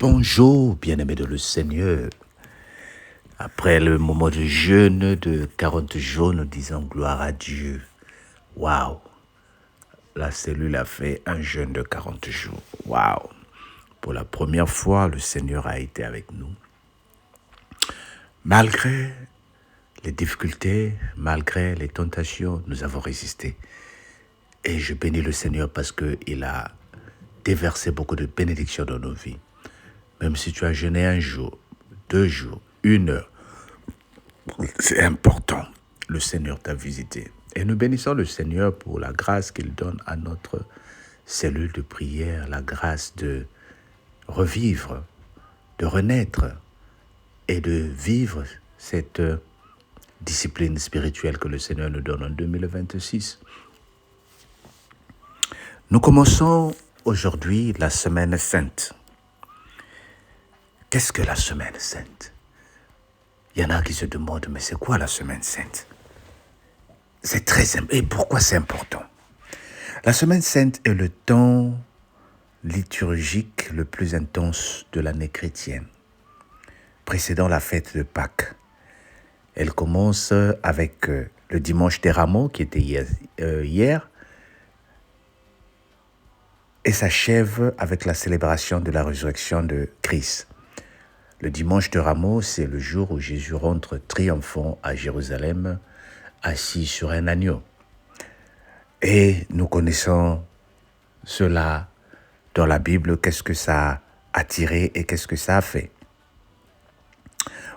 Bonjour, bien-aimés de le Seigneur. Après le moment de jeûne de 40 jours, nous disons gloire à Dieu. Waouh! La cellule a fait un jeûne de 40 jours. Waouh! Pour la première fois, le Seigneur a été avec nous. Malgré les difficultés, malgré les tentations, nous avons résisté. Et je bénis le Seigneur parce qu'il a déversé beaucoup de bénédictions dans nos vies. Même si tu as jeûné un jour, 2 jours, 1 heure, c'est important. Le Seigneur t'a visité. Et nous bénissons le Seigneur pour la grâce qu'il donne à notre cellule de prière, la grâce de revivre, de renaître et de vivre cette discipline spirituelle que le Seigneur nous donne en 2026. Nous commençons aujourd'hui la semaine sainte. Qu'est-ce que la semaine sainte? Il y en a qui se demandent, mais c'est quoi la semaine sainte? C'est très important. Et pourquoi c'est important? La semaine sainte est le temps liturgique le plus intense de l'année chrétienne, précédant la fête de Pâques. Elle commence avec le dimanche des Rameaux, qui était hier, et s'achève avec la célébration de la résurrection de Christ. Le dimanche de Rameaux, c'est le jour où Jésus rentre triomphant à Jérusalem, assis sur un agneau. Et nous connaissons cela dans la Bible, qu'est-ce que ça a attiré et qu'est-ce que ça a fait.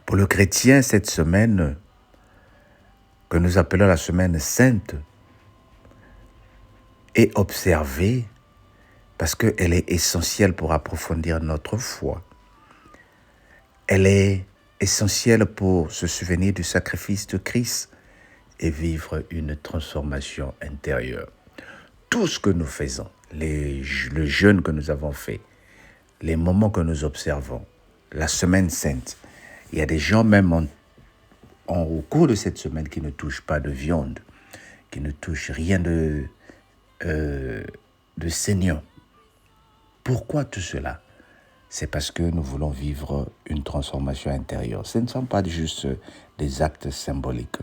Pour le chrétien, cette semaine, que nous appelons la semaine sainte, est observée parce qu'elle est essentielle pour approfondir notre foi. Elle est essentielle pour se souvenir du sacrifice de Christ et vivre une transformation intérieure. Tout ce que nous faisons, le jeûne que nous avons fait, les moments que nous observons, la semaine sainte, il y a des gens même au cours de cette semaine qui ne touchent pas de viande, qui ne touchent rien de saignant. Pourquoi tout cela? C'est parce que nous voulons vivre une transformation intérieure. Ce ne sont pas juste des actes symboliques.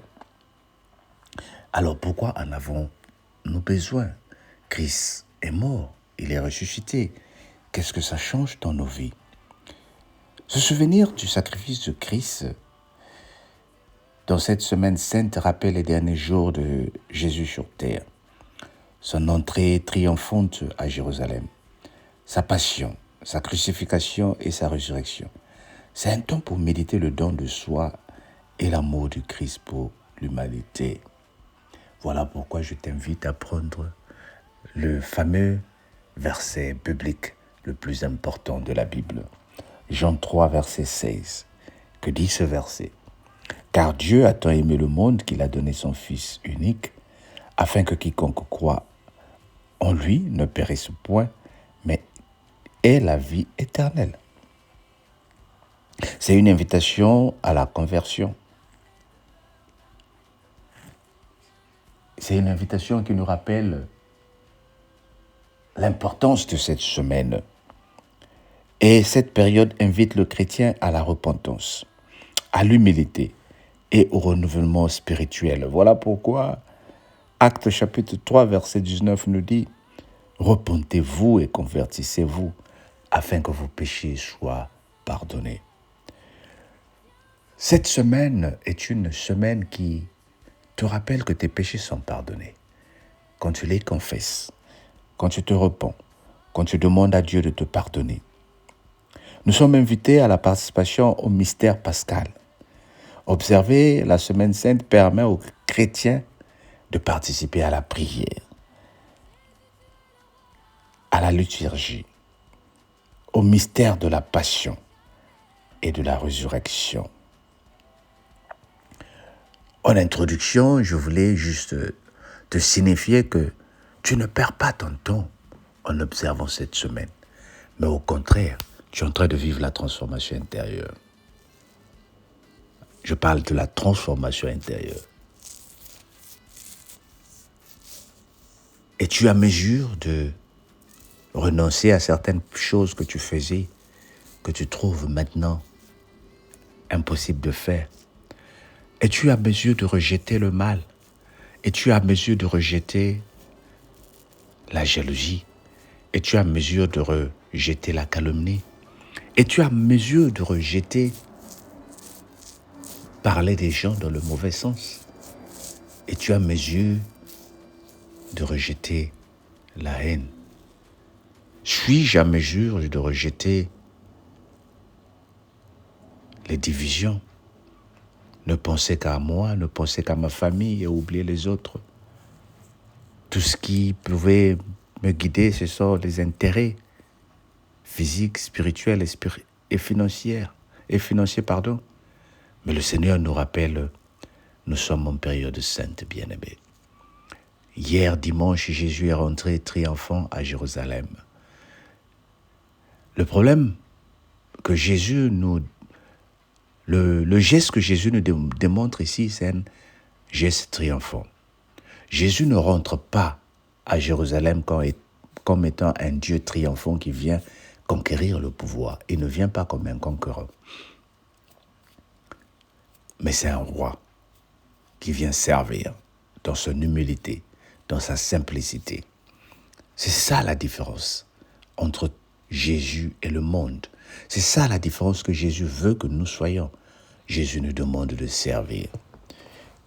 Alors pourquoi en avons-nous besoin? Christ est mort, il est ressuscité. Qu'est-ce que ça change dans nos vies? Se souvenir du sacrifice de Christ dans cette semaine sainte rappelle les derniers jours de Jésus sur terre, son entrée triomphante à Jérusalem, sa passion, sa crucifixion et sa résurrection. C'est un temps pour méditer le don de soi et l'amour du Christ pour l'humanité. Voilà pourquoi je t'invite à prendre le fameux verset biblique le plus important de la Bible. Jean 3, verset 16. Que dit ce verset? Car Dieu a tant aimé le monde qu'il a donné son Fils unique, afin que quiconque croit en lui ne périsse point, mais ait la vie éternelle. C'est une invitation à la conversion. C'est une invitation qui nous rappelle l'importance de cette semaine. Et cette période invite le chrétien à la repentance, à l'humilité et au renouvellement spirituel. Voilà pourquoi Actes chapitre 3, verset 19 nous dit « Repentez-vous et convertissez-vous, afin que vos péchés soient pardonnés. » Cette semaine est une semaine qui te rappelle que tes péchés sont pardonnés. Quand tu les confesses, quand tu te repens, quand tu demandes à Dieu de te pardonner. Nous sommes invités à la participation au mystère pascal. Observer la semaine sainte permet aux chrétiens de participer à la prière, à la liturgie, au mystère de la passion et de la résurrection. En introduction, je voulais juste te signifier que tu ne perds pas ton temps en observant cette semaine, mais au contraire, tu es en train de vivre la transformation intérieure. Je parle de la transformation intérieure. Et tu as mesure de renoncer à certaines choses que tu faisais que tu trouves maintenant impossible de faire? Es-tu à mesure de rejeter le mal? Es-tu à mesure de rejeter la jalousie? Es-tu à mesure de rejeter la calomnie? Es-tu à mesure de rejeter parler des gens dans le mauvais sens? Es-tu à mesure de rejeter la haine? Suis-je à mesure de rejeter les divisions? Ne penser qu'à moi, ne penser qu'à ma famille et oublier les autres. Tout ce qui pouvait me guider, ce sont les intérêts physiques, spirituels et financiers. Mais le Seigneur nous rappelle, nous sommes en période sainte, bien-aimés. Hier, dimanche, Jésus est rentré triomphant à Jérusalem. Le problème que Jésus nous... Le geste que Jésus nous démontre ici, c'est un geste triomphant. Jésus ne rentre pas à Jérusalem comme étant un Dieu triomphant qui vient conquérir le pouvoir. Il ne vient pas comme un conquérant. Mais c'est un roi qui vient servir dans son humilité, dans sa simplicité. C'est ça la différence entre Jésus et le monde. C'est ça la différence que Jésus veut que nous soyons. Jésus nous demande de servir.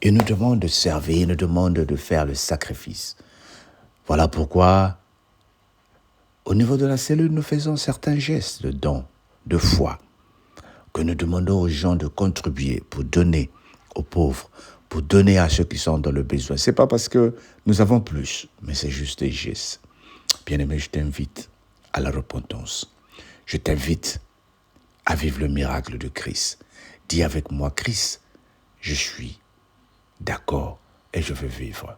Il nous demande de servir, il nous demande de faire le sacrifice. Voilà pourquoi, au niveau de la cellule, nous faisons certains gestes de don, de foi, que nous demandons aux gens de contribuer pour donner aux pauvres, pour donner à ceux qui sont dans le besoin. Ce n'est pas parce que nous avons plus, mais c'est juste des gestes. Bien-aimé, je t'invite à la repentance. Je t'invite à vivre le miracle de Christ. Dis avec moi, Christ, je suis d'accord et je veux vivre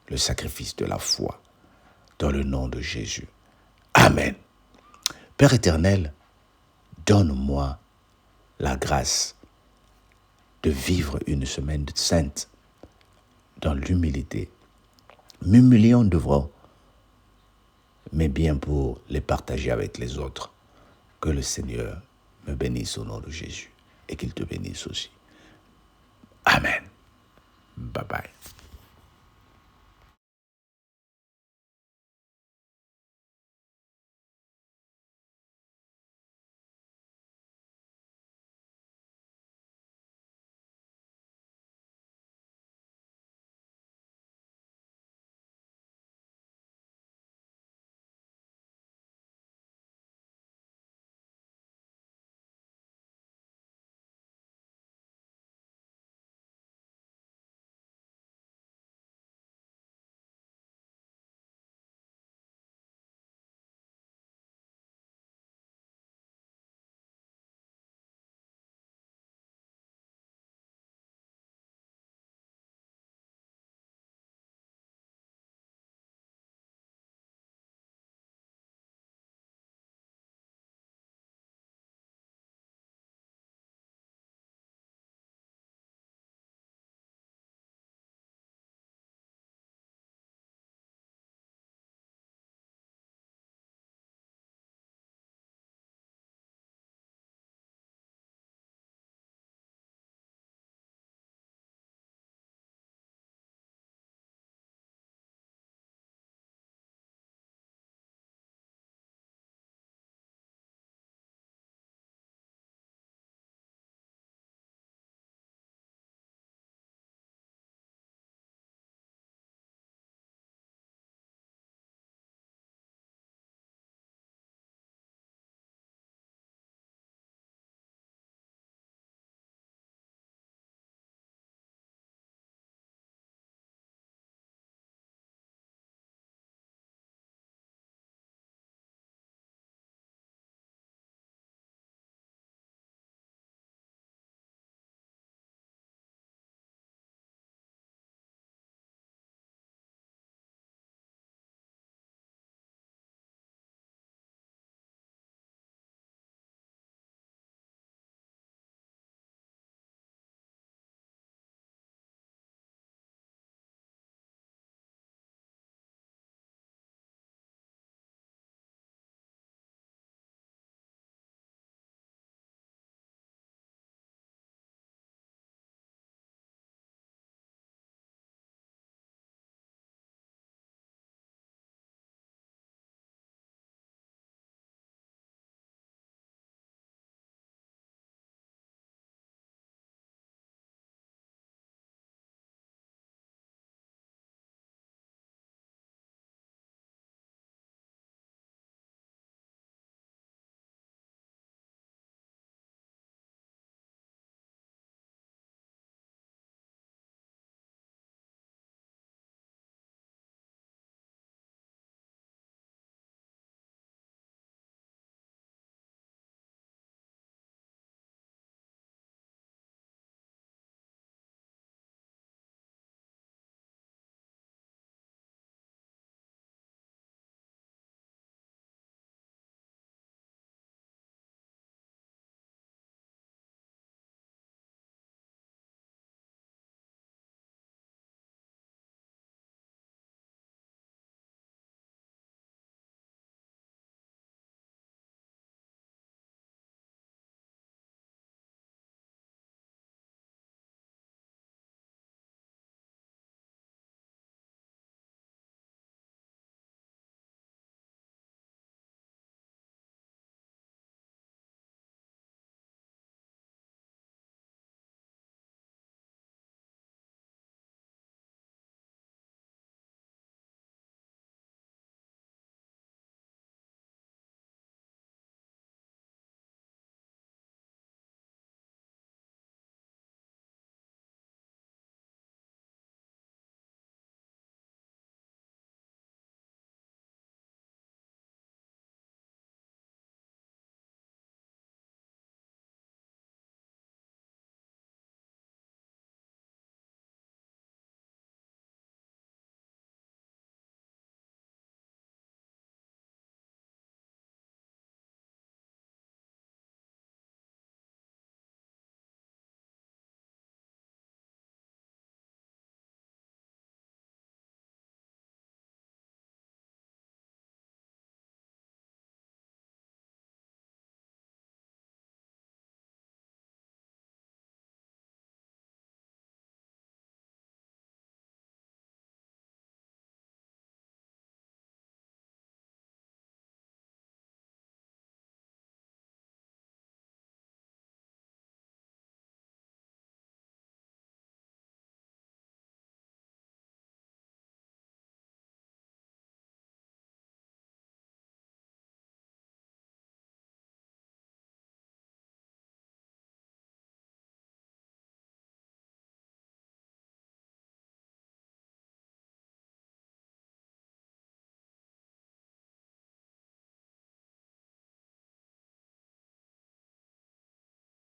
le sacrifice de la foi dans le nom de Jésus. Amen. Père éternel, donne-moi la grâce de vivre une semaine sainte dans l'humilité, m'humiliant devant mes biens pour les partager avec les autres. Que le Seigneur me bénisse au nom de Jésus et qu'il te bénisse aussi. Amen. Bye bye.